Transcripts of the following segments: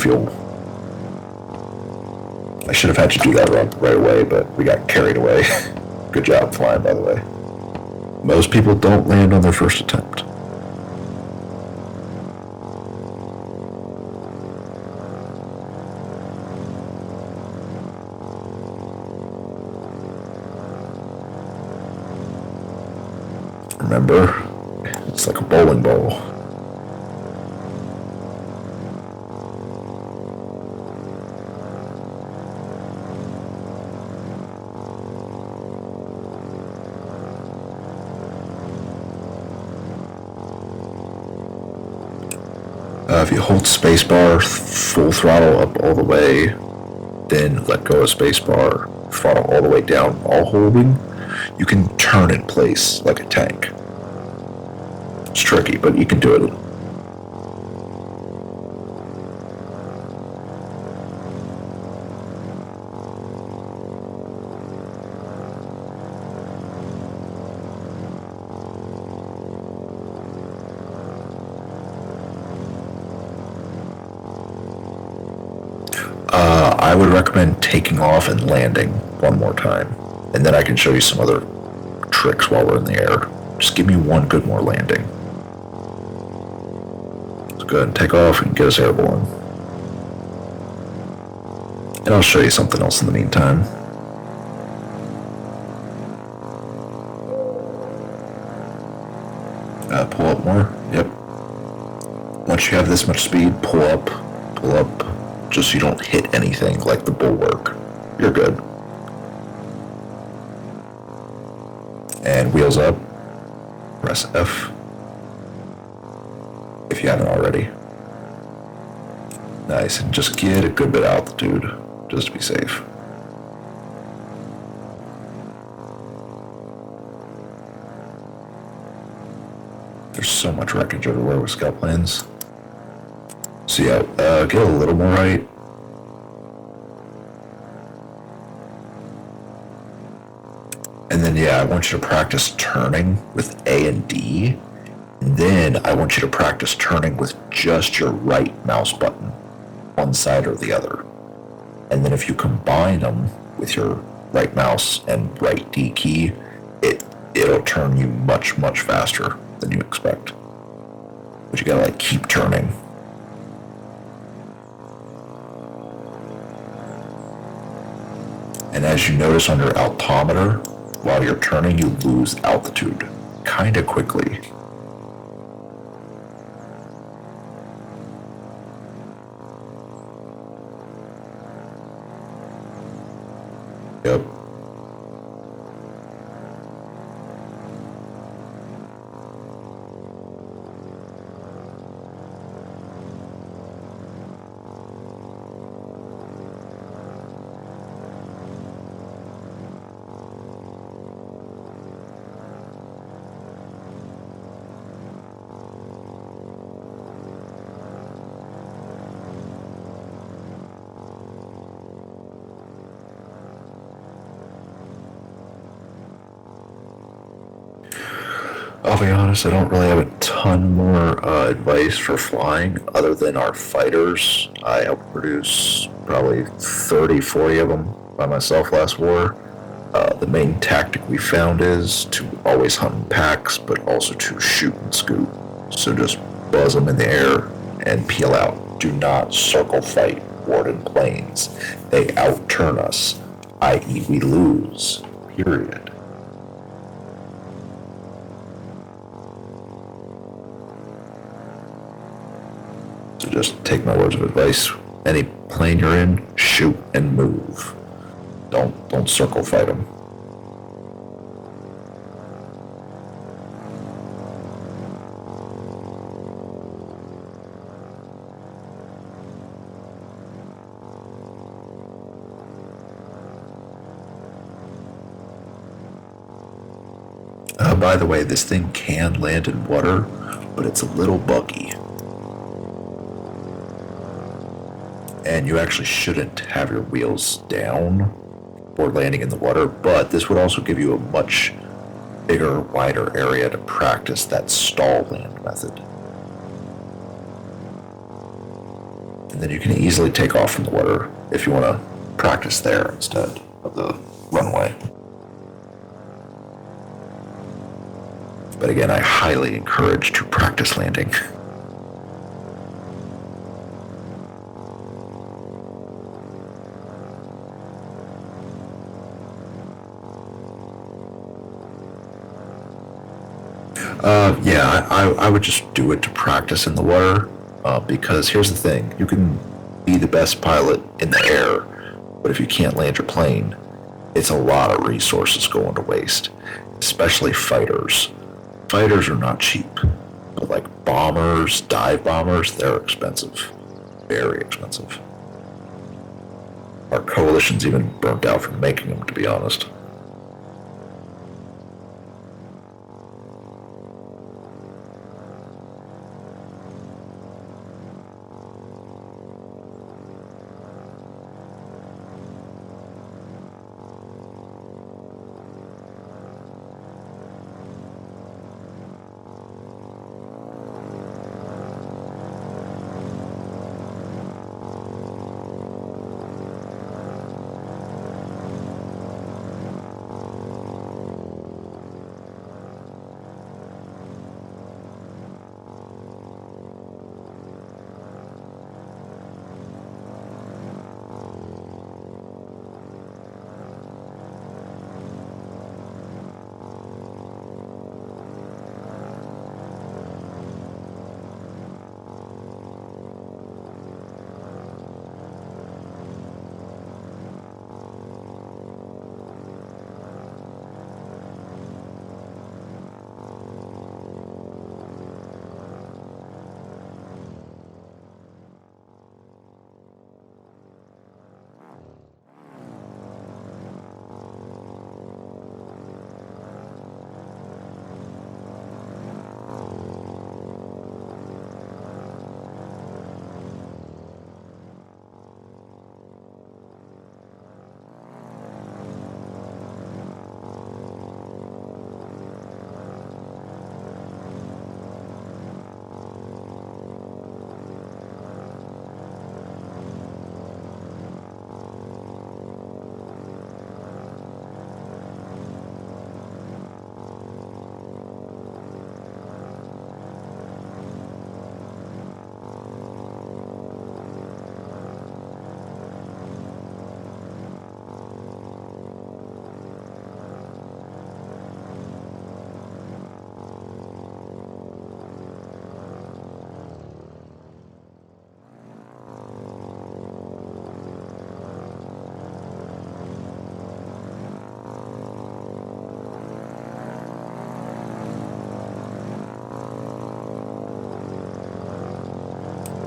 fuel. I should have had to do that right away, but we got carried away. Good job flying, by the way. Most people don't land on their first attempt. Remember, it's like a bowling ball. If you hold spacebar, full throttle up all the way, then let go of spacebar, throttle all the way down while holding, you can turn in place like a tank. It's tricky, but you can do it. I would recommend taking off and landing one more time, and then I can show you some other tricks while we're in the air. Just give me one good more landing. Let's go ahead and take off and get us airborne. And I'll show you something else in the meantime. Pull up more. Yep. Once you have this much speed, pull up, just so you don't hit anything like the bulwark. You're good. And wheels up. Press F if you haven't already. Nice, and just get a good bit of altitude, just to be safe. There's so much wreckage everywhere with scout planes. So yeah, get a little more height. And then yeah, I want you to practice turning with A and D. And then I want you to practice turning with just your right mouse button, one side or the other. And then if you combine them with your right mouse and right D key, it'll turn you much, much faster than you expect. But you gotta like keep turning. And as you notice on your altimeter, while you're turning, you lose altitude kinda quickly. Yep. I'll be honest, I don't really have a ton more advice for flying other than our fighters. I helped produce probably 30, 40 of them by myself last war. The main tactic we found is to always hunt in packs, but also to shoot and scoot. So just buzz them in the air and peel out. Do not circle fight Warden planes. They outturn us, i.e. we lose, period. So just take my words of advice. Any plane you're in, shoot and move. Don't circle fight them. By the way, this thing can land in water, but it's a little buggy. And you actually shouldn't have your wheels down or landing in the water, but this would also give you a much bigger, wider area to practice that stall land method. and then you can easily take off from the water if you want to practice there instead of the runway. But again, I highly encourage to practice landing. Yeah, I would just do it to practice in the water, because here's the thing. You can be the best pilot in the air, but if you can't land your plane, it's a lot of resources going to waste, especially fighters. Fighters are not cheap, but like bombers, dive bombers, they're expensive, very expensive. Our coalition's even burnt out from making them, to be honest.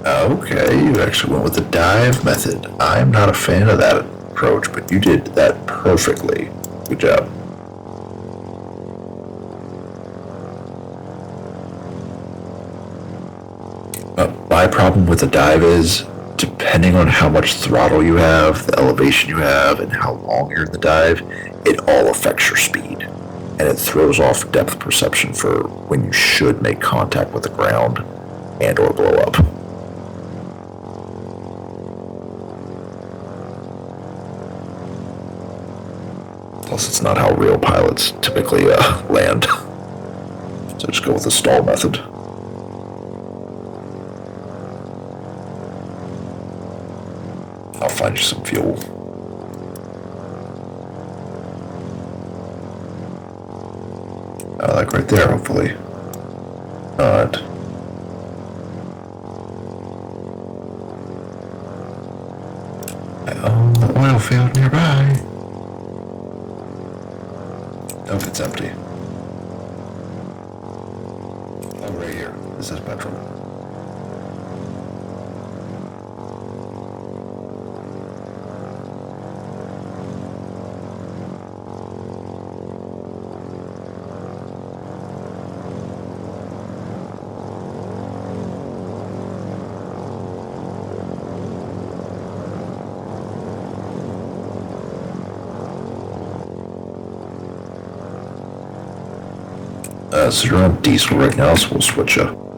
Okay, you actually went with the dive method. I'm not a fan of that approach, but you did that perfectly. Good job. My problem with the dive is, depending on how much throttle you have, the elevation you have, and how long you're in the dive, it all affects your speed. And it throws off depth perception for when you should make contact with the ground and or blow up. Plus, it's not how real pilots typically land. So just go with the stall method. I'll find you some fuel. Like right there, hopefully. Not. The oil field nearby. Oh, if it's empty. Oh, right here. This is petrol. So you're on diesel right now, so we'll switch you.